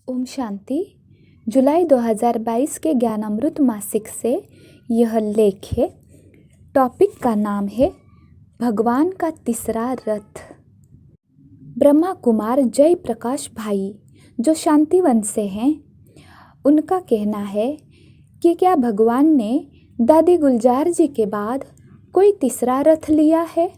ओम शांति। जुलाई 2022 के ज्ञान अमृत मासिक से यह लेख है। टॉपिक का नाम है भगवान का तीसरा रथ। ब्रह्मा कुमार जय प्रकाश भाई जो शांतिवन से हैं, उनका कहना है कि क्या भगवान ने दादी गुलजार जी के बाद कोई तीसरा रथ लिया है।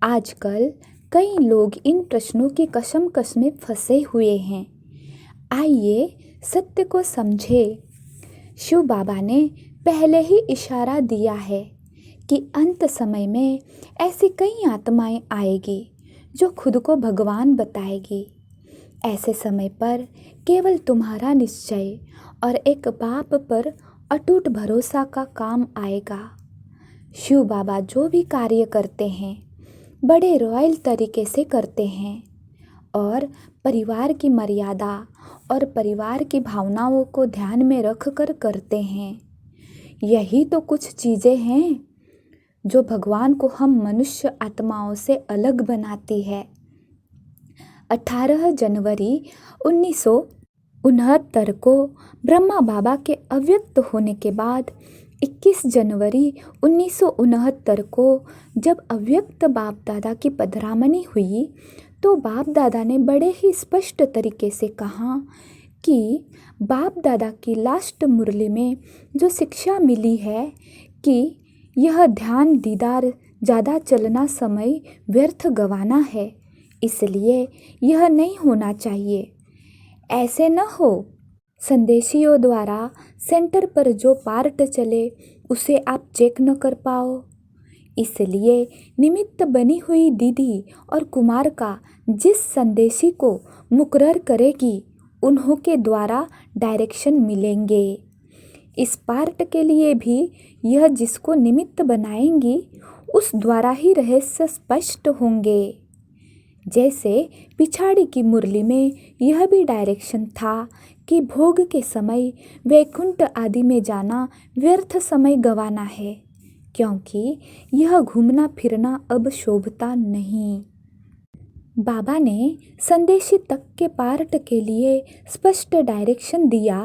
आजकल कई लोग इन प्रश्नों की कशमकश में फंसे हुए हैं। आइए सत्य को समझे। शिव बाबा ने पहले ही इशारा दिया है कि अंत समय में ऐसी कई आत्माएं आएगी जो खुद को भगवान बताएगी। ऐसे समय पर केवल तुम्हारा निश्चय और एक बाप पर अटूट भरोसा का काम आएगा। शिव बाबा जो भी कार्य करते हैं बड़े रॉयल तरीके से करते हैं और परिवार की मर्यादा और परिवार की भावनाओं को ध्यान में रख कर करते हैं। यही तो कुछ चीज़ें हैं जो भगवान को हम मनुष्य आत्माओं से अलग बनाती है। 18 जनवरी 1969 को ब्रह्मा बाबा के अव्यक्त होने के बाद 21 जनवरी 1969 को जब अव्यक्त बाप दादा की पधरामनी हुई तो बाप दादा ने बड़े ही स्पष्ट तरीके से कहा कि बाप दादा की लास्ट मुरली में जो शिक्षा मिली है कि यह ध्यान दीदार ज़्यादा चलना समय व्यर्थ गंवाना है, इसलिए यह नहीं होना चाहिए। ऐसे न हो संदेशियों द्वारा सेंटर पर जो पार्ट चले उसे आप चेक न कर पाओ। इसलिए निमित्त बनी हुई दीदी और कुमार का जिस संदेशी को मुकर्रर करेगी उन्हों के द्वारा डायरेक्शन मिलेंगे। इस पार्ट के लिए भी यह जिसको निमित्त बनाएंगी उस द्वारा ही रहस्य स्पष्ट होंगे। जैसे पिछाड़ी की मुरली में यह भी डायरेक्शन था कि भोग के समय वैकुंठ आदि में जाना व्यर्थ समय गंवाना है, क्योंकि यह घूमना फिरना अब शोभता नहीं। बाबा ने संदेशी तक के पार्ट के लिए स्पष्ट डायरेक्शन दिया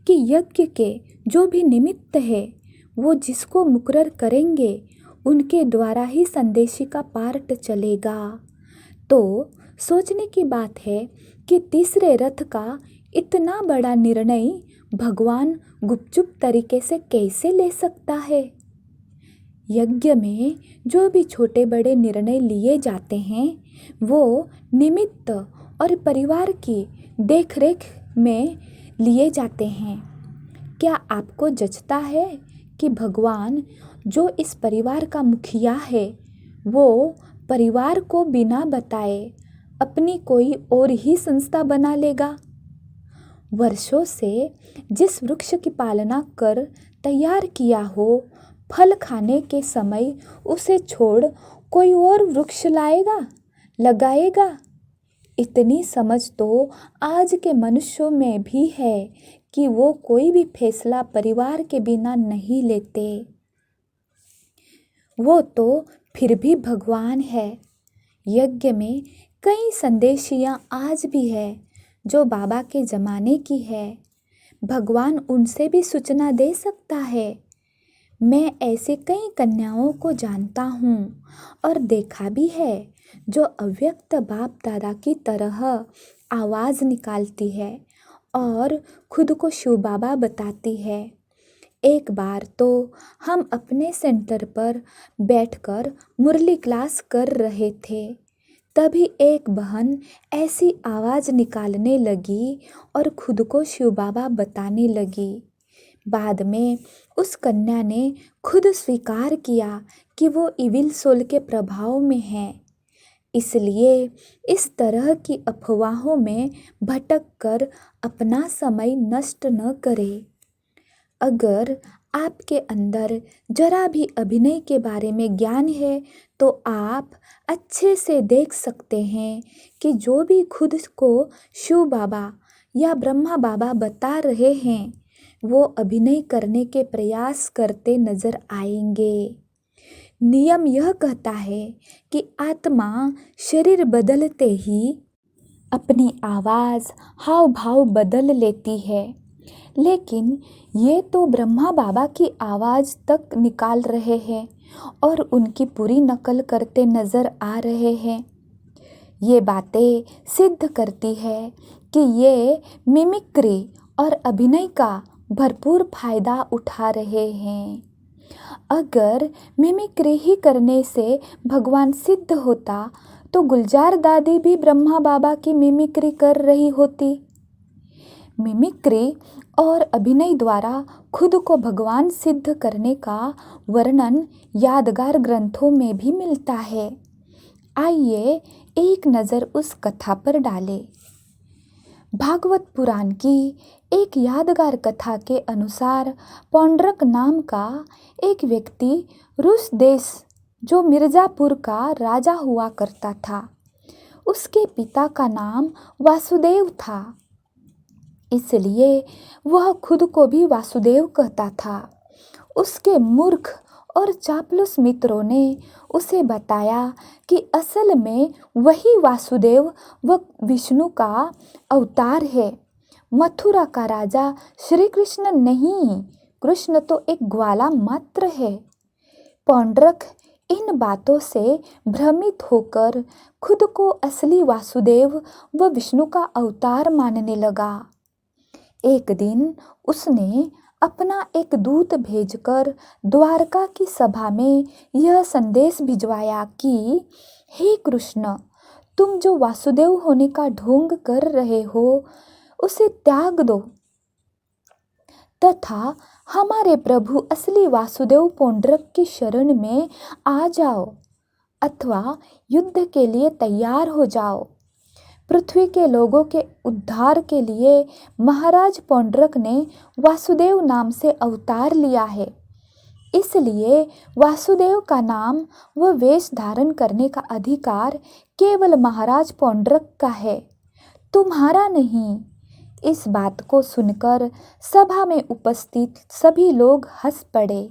कि यज्ञ के जो भी निमित्त है वो जिसको मुकर्रर करेंगे उनके द्वारा ही संदेशी का पार्ट चलेगा। तो सोचने की बात है कि तीसरे रथ का इतना बड़ा निर्णय भगवान गुपचुप तरीके से कैसे ले सकता है। यज्ञ में जो भी छोटे बड़े निर्णय लिए जाते हैं वो निमित्त और परिवार की देखरेख में लिए जाते हैं। क्या आपको जचता है कि भगवान जो इस परिवार का मुखिया है वो परिवार को बिना बताए अपनी कोई और ही संस्था बना लेगा। वर्षों से जिस वृक्ष की पालना कर तैयार किया हो, फल खाने के समय उसे छोड़ कोई और वृक्ष लाएगा, लगाएगा। इतनी समझ तो आज के मनुष्यों में भी है कि वो कोई भी फैसला परिवार के बिना नहीं लेते। वो तो फिर भी भगवान है। यज्ञ में कई संदेशियाँ आज भी है जो बाबा के ज़माने की है। भगवान उनसे भी सूचना दे सकता है। मैं ऐसे कई कन्याओं को जानता हूँ और देखा भी है जो अव्यक्त बाप दादा की तरह आवाज़ निकालती है और खुद को शिव बाबा बताती है। एक बार तो हम अपने सेंटर पर बैठकर मुरली क्लास कर रहे थे, तभी एक बहन ऐसी आवाज़ निकालने लगी और खुद को शिव बाबा बताने लगी। बाद में उस कन्या ने खुद स्वीकार किया कि वो इविल सोल के प्रभाव में है। इसलिए इस तरह की अफवाहों में भटक कर अपना समय नष्ट न करें। अगर आपके अंदर जरा भी अभिनय के बारे में ज्ञान है तो आप अच्छे से देख सकते हैं कि जो भी खुद को शिव बाबा या ब्रह्मा बाबा बता रहे हैं वो अभिनय करने के प्रयास करते नजर आएंगे। नियम यह कहता है कि आत्मा शरीर बदलते ही अपनी आवाज़ हाव भाव बदल लेती है, लेकिन ये तो ब्रह्मा बाबा की आवाज़ तक निकाल रहे हैं और उनकी पूरी नकल करते नज़र आ रहे हैं। ये बातें सिद्ध करती है कि ये मिमिक्री और अभिनय का भरपूर फायदा उठा रहे हैं। अगर मिमिक्री ही करने से भगवान सिद्ध होता तो गुलजार दादी भी ब्रह्मा बाबा की मिमिक्री कर रही होती। मिमिक्री और अभिनय द्वारा खुद को भगवान सिद्ध करने का वर्णन यादगार ग्रंथों में भी मिलता है। आइए एक नज़र उस कथा पर डालें। भागवत पुराण की एक यादगार कथा के अनुसार पौंड्रक नाम का एक व्यक्ति रूस देश जो मिर्ज़ापुर का राजा हुआ करता था, उसके पिता का नाम वासुदेव था, इसलिए वह खुद को भी वासुदेव कहता था। उसके मूर्ख और चापलूस मित्रों ने उसे बताया कि असल में वही वासुदेव व विष्णु का अवतार है। मथुरा का राजा श्री कृष्ण नहीं, कृष्ण तो एक ग्वाला मात्र है। पौंड्रक इन बातों से भ्रमित होकर खुद को असली वासुदेव व विष्णु का अवतार मानने लगा। एक दिन उसने अपना एक दूत भेजकर द्वारका की सभा में यह संदेश भिजवाया कि हे कृष्ण, तुम जो वासुदेव होने का ढोंग कर रहे हो उसे त्याग दो तथा हमारे प्रभु असली वासुदेव पौंड्रक की शरण में आ जाओ अथवा युद्ध के लिए तैयार हो जाओ। पृथ्वी के लोगों के उद्धार के लिए महाराज पौंड्रक ने वासुदेव नाम से अवतार लिया है, इसलिए वासुदेव का नाम व वेश धारण करने का अधिकार केवल महाराज पौंड्रक का है, तुम्हारा नहीं। इस बात को सुनकर सभा में उपस्थित सभी लोग हंस पड़े।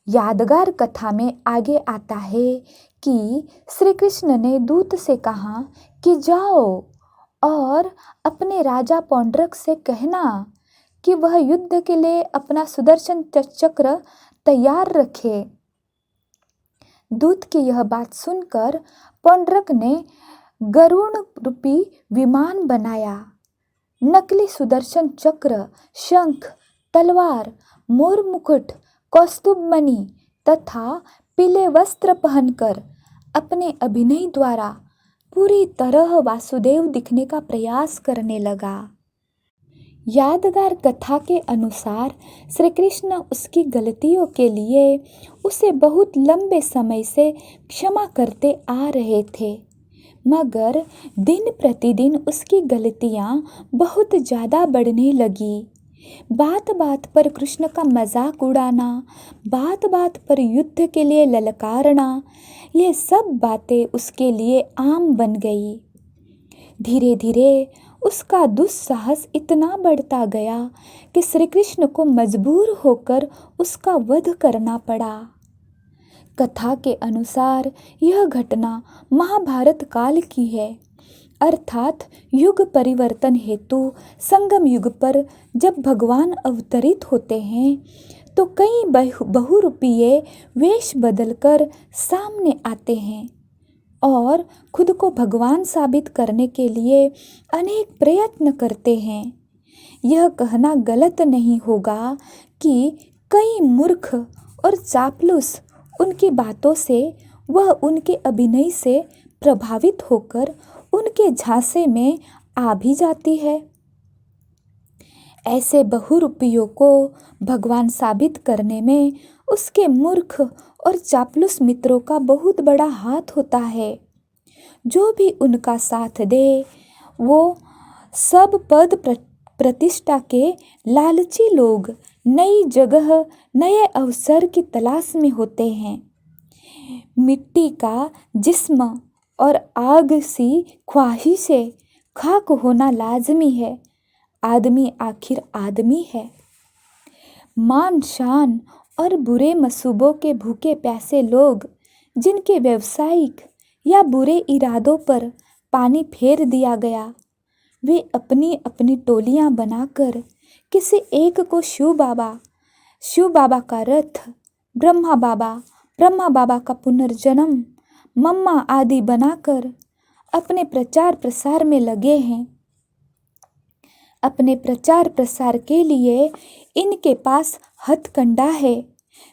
यादगार कथा में आगे आता है कि श्री कृष्ण ने दूत से कहा कि जाओ और अपने राजा पौंड्रक से कहना कि वह युद्ध के लिए अपना सुदर्शन चक्र तैयार रखे। दूत की यह बात सुनकर पौंड्रक ने गरुड़ रूपी विमान बनाया। नकली सुदर्शन चक्र, शंख, तलवार, मोर मुकुट, कौस्तुभ मणि तथा पीले वस्त्र पहनकर अपने अभिनय द्वारा पूरी तरह वासुदेव दिखने का प्रयास करने लगा। यादगार कथा के अनुसार श्री कृष्ण उसकी गलतियों के लिए उसे बहुत लंबे समय से क्षमा करते आ रहे थे, मगर दिन प्रतिदिन उसकी गलतियां बहुत ज़्यादा बढ़ने लगी। बात बात पर कृष्ण का मजाक उड़ाना, बात बात पर युद्ध के लिए ललकारना, ये सब बातें उसके लिए आम बन गई। धीरे धीरे उसका दुस्साहस इतना बढ़ता गया कि श्री कृष्ण को मजबूर होकर उसका वध करना पड़ा। कथा के अनुसार यह घटना महाभारत काल की है, अर्थात युग परिवर्तन हेतु संगम युग पर जब भगवान अवतरित होते हैं तो कई बहुरूपीय वेश बदलकर सामने आते हैं और खुद को भगवान साबित करने के लिए अनेक प्रयत्न करते हैं। यह कहना गलत नहीं होगा कि कई मूर्ख और चापलूस उनकी बातों से वह उनके अभिनय से प्रभावित होकर उनके झांसे में आ भी जाती है। ऐसे बहुरूपियों को भगवान साबित करने में उसके मूर्ख और चापलूस मित्रों का बहुत बड़ा हाथ होता है। जो भी उनका साथ दे वो सब पद प्रतिष्ठा के लालची लोग नई जगह, नए अवसर की तलाश में होते हैं। मिट्टी का जिस्म और आग सी ख्वाहिशें खाक होना लाजमी है। आदमी आखिर आदमी है। मान शान और बुरे मसूबों के भूखे प्यासे लोग जिनके व्यवसायिक या बुरे इरादों पर पानी फेर दिया गया। वे अपनी अपनी टोलियां बनाकर किसी एक को शिव बाबा का रथ, ब्रह्मा बाबा का पुनर्जन्म, मम्मा आदि बनाकर अपने प्रचार प्रसार में लगे हैं। अपने प्रचार प्रसार के लिए इनके पास हथकंडा है।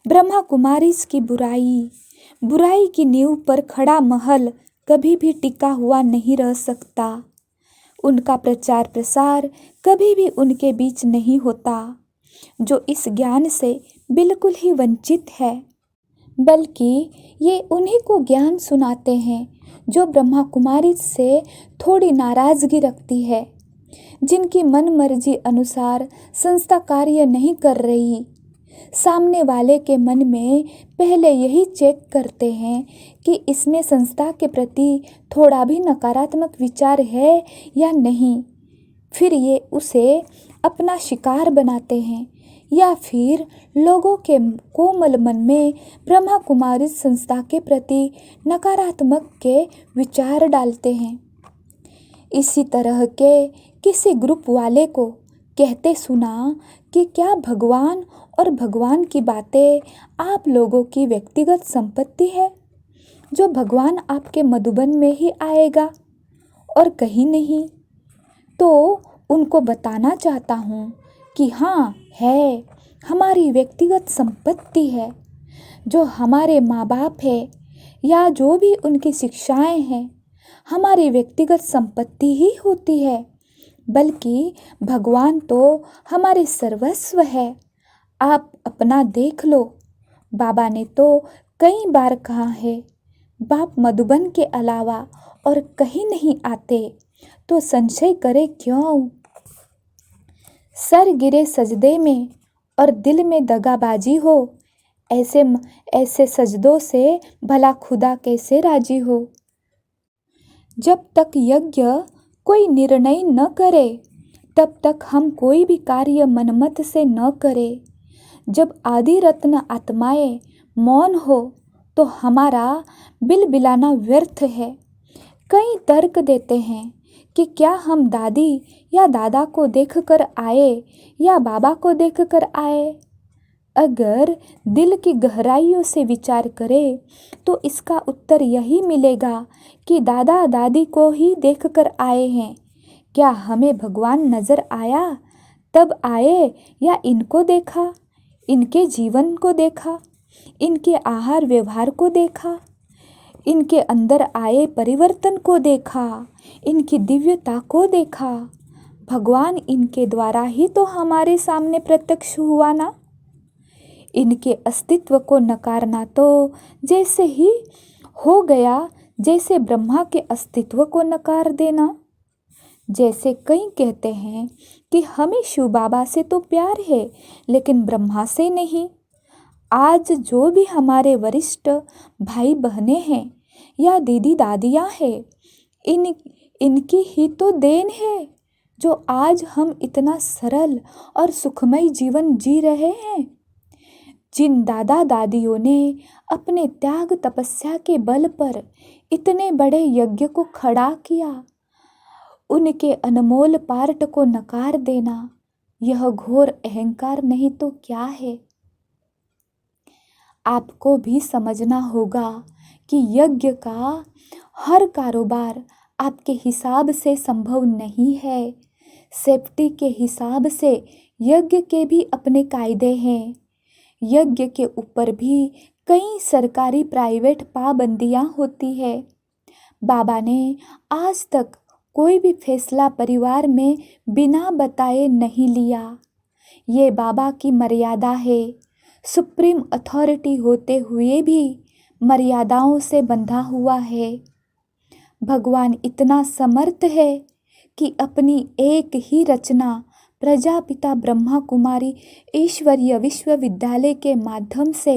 ब्रह्मा कुमारी की बुराई की नींव पर खड़ा महल कभी भी टिका हुआ नहीं रह सकता। उनका प्रचार प्रसार कभी भी उनके बीच नहीं होता, जो इस ज्ञान से बिल्कुल ही वंचित है। बल्कि ये उन्हीं को ज्ञान सुनाते हैं जो ब्रह्मा कुमारी से थोड़ी नाराजगी रखती है, जिनकी मन मर्जी अनुसार संस्था कार्य नहीं कर रही। सामने वाले के मन में पहले यही चेक करते हैं कि इसमें संस्था के प्रति थोड़ा भी नकारात्मक विचार है या नहीं। फिर ये उसे अपना शिकार बनाते हैं या फिर लोगों के कोमल मन में ब्रह्मा कुमारी संस्था के प्रति नकारात्मक के विचार डालते हैं। इसी तरह के किसी ग्रुप वाले को कहते सुना कि क्या भगवान और भगवान की बातें आप लोगों की व्यक्तिगत संपत्ति है, जो भगवान आपके मधुबन में ही आएगा और कहीं नहीं। तो उनको बताना चाहता हूँ कि हाँ है, हमारी व्यक्तिगत संपत्ति है। जो हमारे माँ बाप है या जो भी उनकी शिक्षाएं हैं, हमारी व्यक्तिगत संपत्ति ही होती है। बल्कि भगवान तो हमारे सर्वस्व है। आप अपना देख लो। बाबा ने तो कई बार कहा है, बाप मधुबन के अलावा और कहीं नहीं आते, तो संशय करे क्यों। सर गिरे सजदे में और दिल में दगाबाजी हो, ऐसे सजदों से भला खुदा कैसे राजी हो। जब तक यज्ञ कोई निर्णय न करे, तब तक हम कोई भी कार्य मनमत से न करें। जब आदि रत्न आत्माएं मौन हो, तो हमारा बिलबिलाना व्यर्थ है। कई तर्क देते हैं कि क्या हम दादी या दादा को देखकर आए या बाबा को देखकर आए। अगर दिल की गहराइयों से विचार करें तो इसका उत्तर यही मिलेगा कि दादा दादी को ही देखकर आए हैं। क्या हमें भगवान नजर आया तब आए या इनको देखा, इनके जीवन को देखा, इनके आहार व्यवहार को देखा, इनके अंदर आए परिवर्तन को देखा, इनकी दिव्यता को देखा। भगवान इनके द्वारा ही तो हमारे सामने प्रत्यक्ष हुआ ना। इनके अस्तित्व को नकारना तो जैसे ही हो गया जैसे ब्रह्मा के अस्तित्व को नकार देना। जैसे कई कहते हैं कि हमें शिव बाबा से तो प्यार है लेकिन ब्रह्मा से नहीं। आज जो भी हमारे वरिष्ठ भाई बहनें हैं या दीदी दादियाँ हैं, इनकी ही तो देन है जो आज हम इतना सरल और सुखमय जीवन जी रहे हैं। जिन दादा दादियों ने अपने त्याग तपस्या के बल पर इतने बड़े यज्ञ को खड़ा किया, उनके अनमोल पार्ट को नकार देना यह घोर अहंकार नहीं तो क्या है। आपको भी समझना होगा कि यज्ञ का हर कारोबार आपके हिसाब से संभव नहीं है। सेफ्टी के हिसाब से यज्ञ के भी अपने कायदे हैं। यज्ञ के ऊपर भी कई सरकारी प्राइवेट पाबंदियां होती है। बाबा ने आज तक कोई भी फैसला परिवार में बिना बताए नहीं लिया। ये बाबा की मर्यादा है। सुप्रीम अथॉरिटी होते हुए भी मर्यादाओं से बंधा हुआ है। भगवान इतना समर्थ है कि अपनी एक ही रचना प्रजापिता ब्रह्मा कुमारी ईश्वरीय विश्वविद्यालय के माध्यम से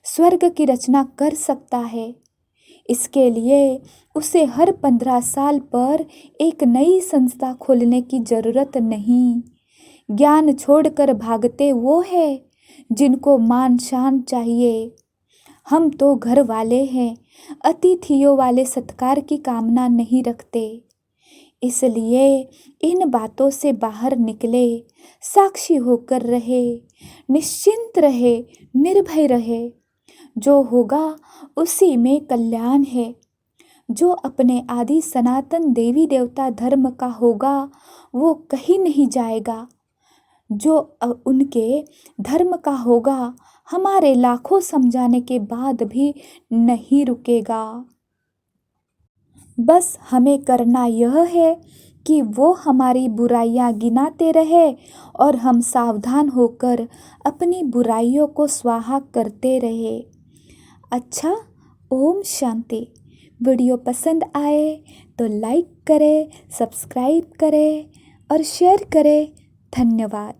स्वर्ग की रचना कर सकता है। इसके लिए उसे हर 15 साल पर एक नई संस्था खोलने की जरूरत नहीं। ज्ञान छोड़कर भागते वो है जिनको मान शान चाहिए। हम तो घर वाले हैं, अतिथियों वाले सत्कार की कामना नहीं रखते। इसलिए इन बातों से बाहर निकले, साक्षी होकर रहे, निश्चिंत रहे, निर्भय रहे। जो होगा उसी में कल्याण है। जो अपने आदि सनातन देवी देवता धर्म का होगा वो कहीं नहीं जाएगा। जो उनके धर्म का होगा हमारे लाखों समझाने के बाद भी नहीं रुकेगा। बस हमें करना यह है कि वो हमारी बुराइयां गिनाते रहे और हम सावधान होकर अपनी बुराइयों को स्वाहा करते रहे। अच्छा, ओम शांति। वीडियो पसंद आए तो लाइक करें, सब्सक्राइब करें और शेयर करें। धन्यवाद।